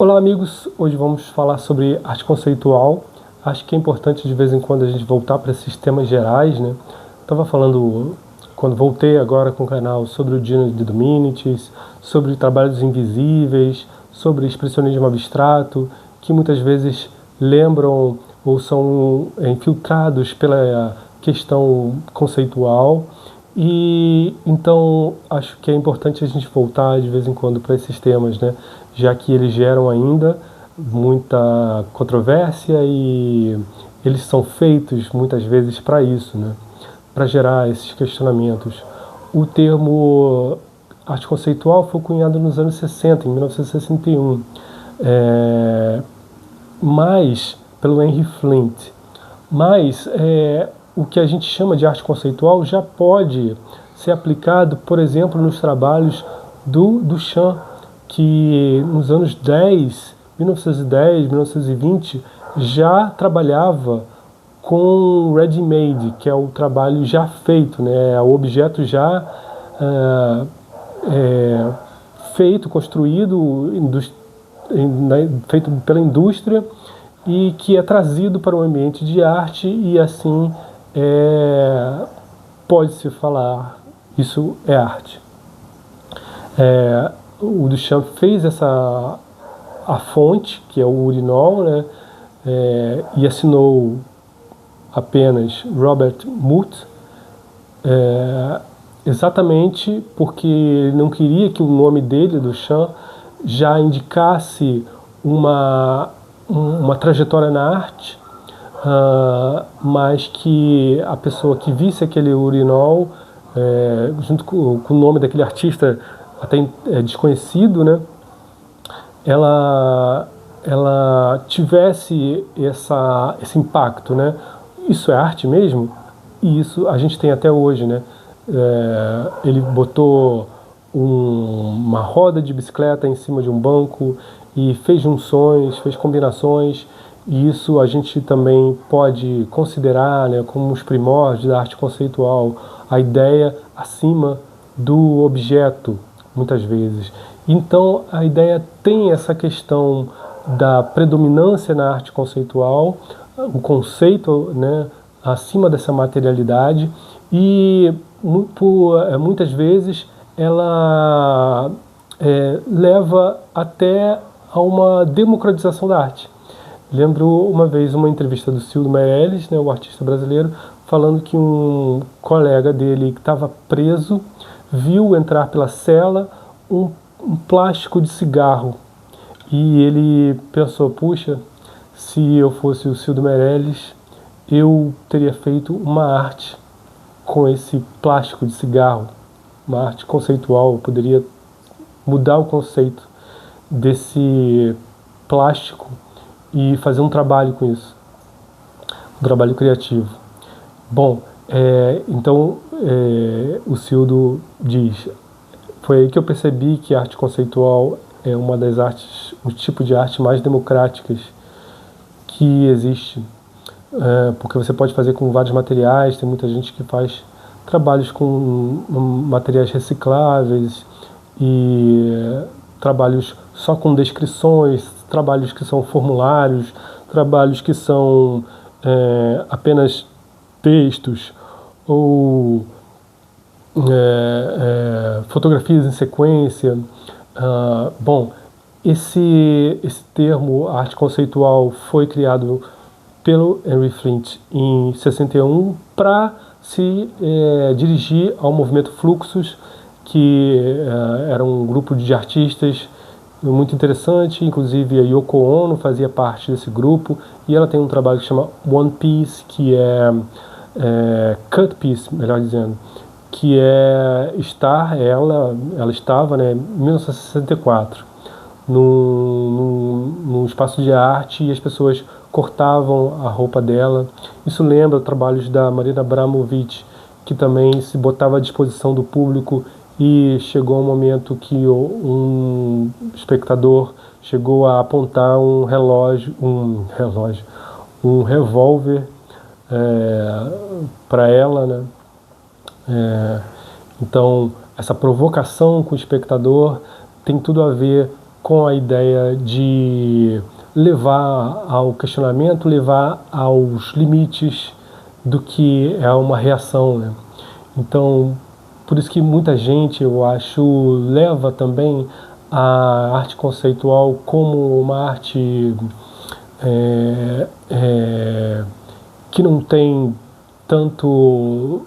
Olá amigos, hoje vamos falar sobre arte conceitual. Acho que é importante de vez em quando a gente voltar para esses temas gerais, né? Estava falando, quando voltei agora com o canal, sobre o Dino de Dominicis, sobre trabalhos invisíveis, sobre expressionismo abstrato, que muitas vezes lembram ou são infiltrados pela questão conceitual. E então acho que é importante a gente voltar de vez em quando para esses temas, né? Já que eles geram ainda muita controvérsia e eles são feitos muitas vezes para isso, né? Para gerar esses questionamentos. O termo arte conceitual foi cunhado nos anos 60, em 1961, mais pelo Henry Flint. Mas o que a gente chama de arte conceitual já pode ser aplicado, por exemplo, nos trabalhos do Duchamp, que nos anos 1910, 1920, já trabalhava com ready-made, que é o trabalho já feito, né? O objeto já feito, construído, feito pela indústria, e que é trazido para o ambiente de arte e assim pode-se falar, isso é arte. O Duchamp fez a fonte, que é o urinol, né, e assinou apenas Robert Muth, exatamente porque ele não queria que o nome dele, Duchamp, já indicasse uma trajetória na arte, mas que a pessoa que visse aquele urinol, junto com o nome daquele artista até desconhecido, né, ela tivesse esse impacto, né? Isso é arte mesmo? E isso a gente tem até hoje, né? Ele botou uma roda de bicicleta em cima de um banco e fez junções, fez combinações, e isso a gente também pode considerar, né, como os primórdios da arte conceitual, a ideia acima do objeto, muitas vezes. Então a ideia tem essa questão da predominância na arte conceitual, o conceito, né, acima dessa materialidade, e muitas vezes ela leva até a uma democratização da arte. Lembro uma vez uma entrevista do Cildo Meirelles, né, o artista brasileiro, falando que um colega dele que estava preso viu entrar pela cela um plástico de cigarro. E ele pensou, puxa, se eu fosse o Cildo Meirelles, eu teria feito uma arte com esse plástico de cigarro, uma arte conceitual. Eu poderia mudar o conceito desse plástico e fazer um trabalho com isso, um trabalho criativo. Bom, então o Cildo diz, foi aí que eu percebi que a arte conceitual é uma das artes, o tipo de arte mais democráticas que existe, porque você pode fazer com vários materiais. Tem muita gente que faz trabalhos com materiais recicláveis e trabalhos só com descrições, trabalhos que são formulários, trabalhos que são apenas textos ou fotografias em sequência. Bom, esse termo arte conceitual foi criado pelo Henry Flint em 61 para se dirigir ao movimento Fluxus, que era um grupo de artistas muito interessante. Inclusive a Yoko Ono fazia parte desse grupo, e ela tem um trabalho que chama One Piece, que é Cut Piece, melhor dizendo, que ela estava, né, em 1964 num espaço de arte, e as pessoas cortavam a roupa dela. Isso lembra trabalhos da Marina Abramović, que também se botava à disposição do público, e chegou um momento que um espectador chegou a apontar um revólver para ela, né? Então essa provocação com o espectador tem tudo a ver com a ideia de levar ao questionamento, levar aos limites do que é uma reação, né? Então, por isso que muita gente, eu acho, leva também a arte conceitual como uma arte que não tem tanto...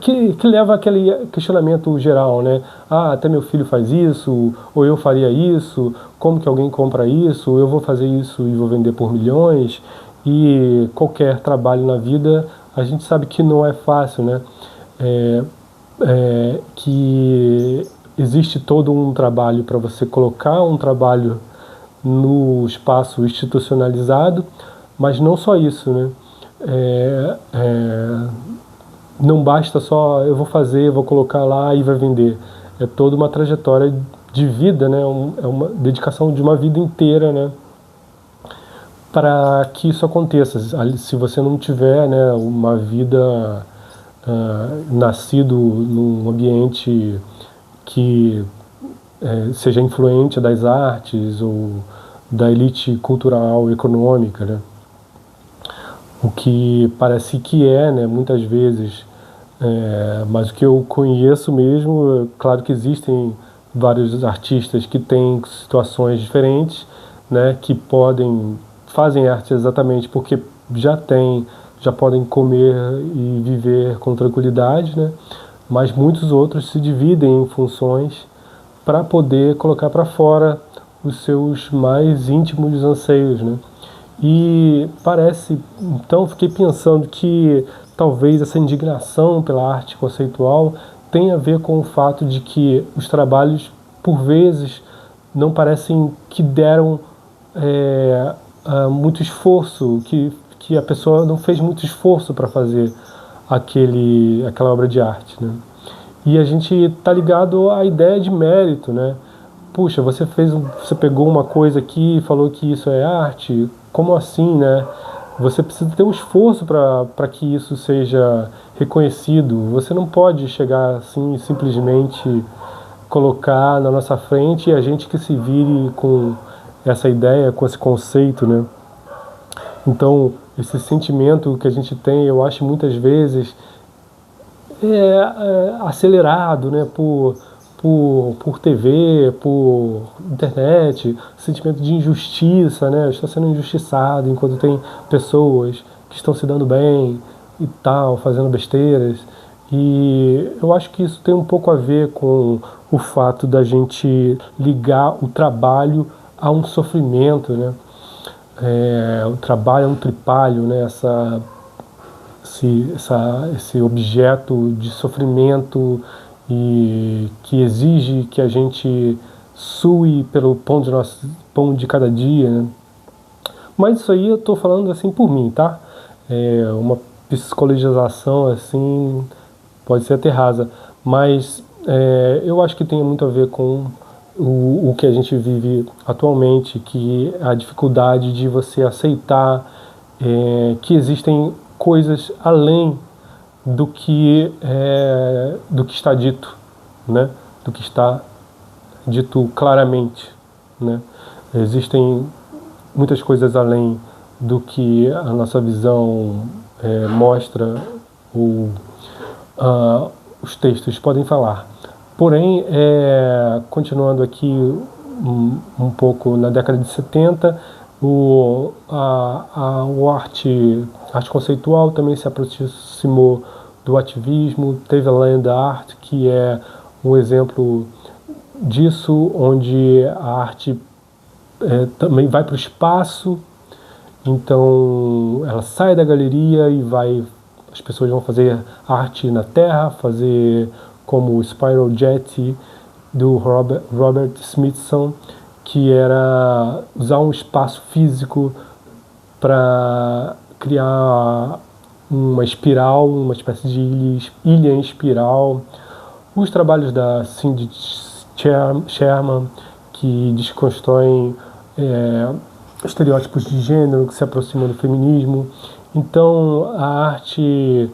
que leva aquele questionamento geral, né? Ah, até meu filho faz isso, ou eu faria isso, como que alguém compra isso, eu vou fazer isso e vou vender por milhões, e qualquer trabalho na vida, a gente sabe que não é fácil, né? Que existe todo um trabalho para você colocar um trabalho no espaço institucionalizado, mas não só isso, né? Não basta só eu vou fazer, vou colocar lá e vai vender. É toda uma trajetória de vida, né? É uma dedicação de uma vida inteira, né? Para que isso aconteça. Se você não tiver, né, uma vida nascido num ambiente que seja influente das artes ou da elite cultural econômica, né? O que parece que né, muitas vezes, mas o que eu conheço mesmo, claro que existem vários artistas que têm situações diferentes, né, que fazem arte exatamente porque já podem comer e viver com tranquilidade, né, mas muitos outros se dividem em funções para poder colocar para fora os seus mais íntimos anseios, né. E então fiquei pensando que talvez essa indignação pela arte conceitual tenha a ver com o fato de que os trabalhos, por vezes, não parecem que deram muito esforço, que a pessoa não fez muito esforço para fazer aquela obra de arte, né? E a gente está ligado à ideia de mérito, né? Puxa, você pegou uma coisa aqui e falou que isso é arte, como assim, né? Você precisa ter um esforço para que isso seja reconhecido. Você não pode chegar assim e simplesmente colocar na nossa frente e a gente que se vire com essa ideia, com esse conceito, né? Então, esse sentimento que a gente tem, eu acho muitas vezes acelerado, né, por TV, por internet, sentimento de injustiça, né? Está sendo injustiçado enquanto tem pessoas que estão se dando bem e tal, fazendo besteiras. E eu acho que isso tem um pouco a ver com o fato da gente ligar o trabalho a um sofrimento, né? O trabalho é um tripalho, né? Esse objeto de sofrimento e que exige que a gente sue pelo pão de cada dia, né? Mas isso aí eu estou falando assim por mim, tá? Uma psicologização assim pode ser até rasa, mas eu acho que tem muito a ver com o que a gente vive atualmente, que é a dificuldade de você aceitar que existem coisas além do que está dito, né? Do que está dito claramente, né? Existem muitas coisas além do que a nossa visão mostra ou os textos podem falar. Porém, continuando aqui um pouco na década de 70, a arte conceitual também se aproximou do ativismo. Teve a Land Art, que é um exemplo disso, onde a arte também vai para o espaço. Então ela sai da galeria e as pessoas vão fazer arte na Terra, fazer como o Spiral Jet do Robert Smithson, que era usar um espaço físico para criar uma espiral, uma espécie de ilha em espiral. Os trabalhos da Cindy Sherman, que desconstroem estereótipos de gênero, que se aproximam do feminismo. Então a arte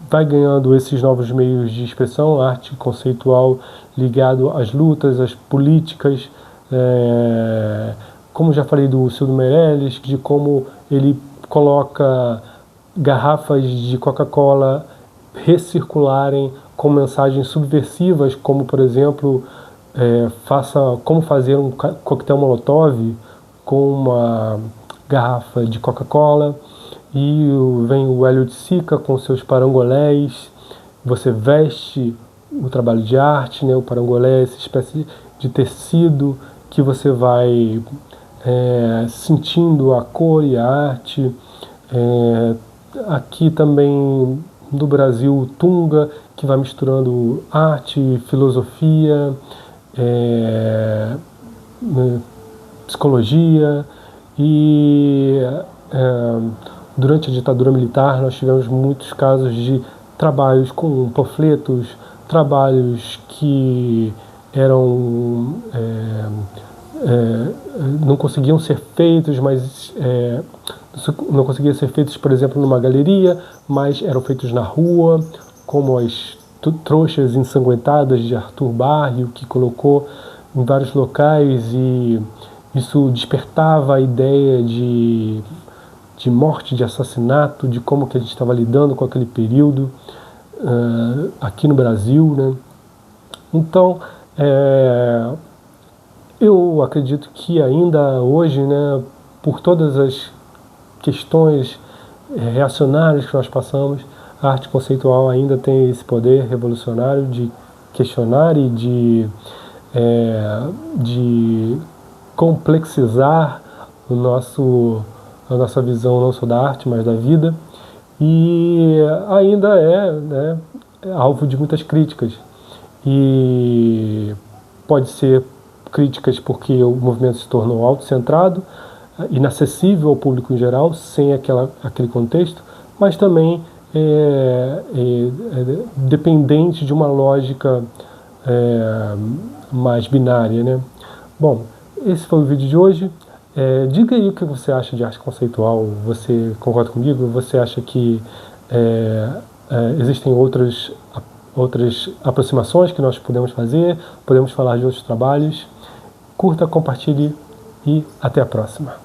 vai ganhando esses novos meios de expressão, a arte conceitual ligado às lutas, às políticas, como já falei do Ciro Meirelles, de como ele coloca garrafas de Coca-Cola recircularem com mensagens subversivas, como por exemplo, como fazer um coquetel Molotov com uma garrafa de Coca-Cola, e vem o Hélio de Sica com seus parangolés. Você veste o trabalho de arte, né? O parangolé é essa espécie de tecido que você vai sentindo a cor e a arte. Aqui também no Brasil, o Tunga, que vai misturando arte, filosofia, psicologia. E durante a ditadura militar nós tivemos muitos casos de trabalhos com panfletos, trabalhos que eram não conseguiam ser feitos, mas não conseguiam ser feitos, por exemplo, numa galeria, mas eram feitos na rua, como as trouxas ensanguentadas de Arthur Barrio, que colocou em vários locais, e isso despertava a ideia de morte, de assassinato, de como que a gente estava lidando com aquele período aqui no Brasil, né? Então, eu acredito que ainda hoje, né, por todas as questões reacionárias que nós passamos, a arte conceitual ainda tem esse poder revolucionário de questionar e de complexizar a nossa visão não só da arte, mas da vida, e ainda né, alvo de muitas críticas. E pode ser críticas porque o movimento se tornou autocentrado, inacessível ao público em geral, sem aquele contexto, mas também dependente de uma lógica mais binária, né? Bom, esse foi o vídeo de hoje. Diga aí o que você acha de arte conceitual. Você concorda comigo? Você acha que existem outras aproximações que nós podemos fazer? Podemos falar de outros trabalhos? Curta, compartilhe e até a próxima.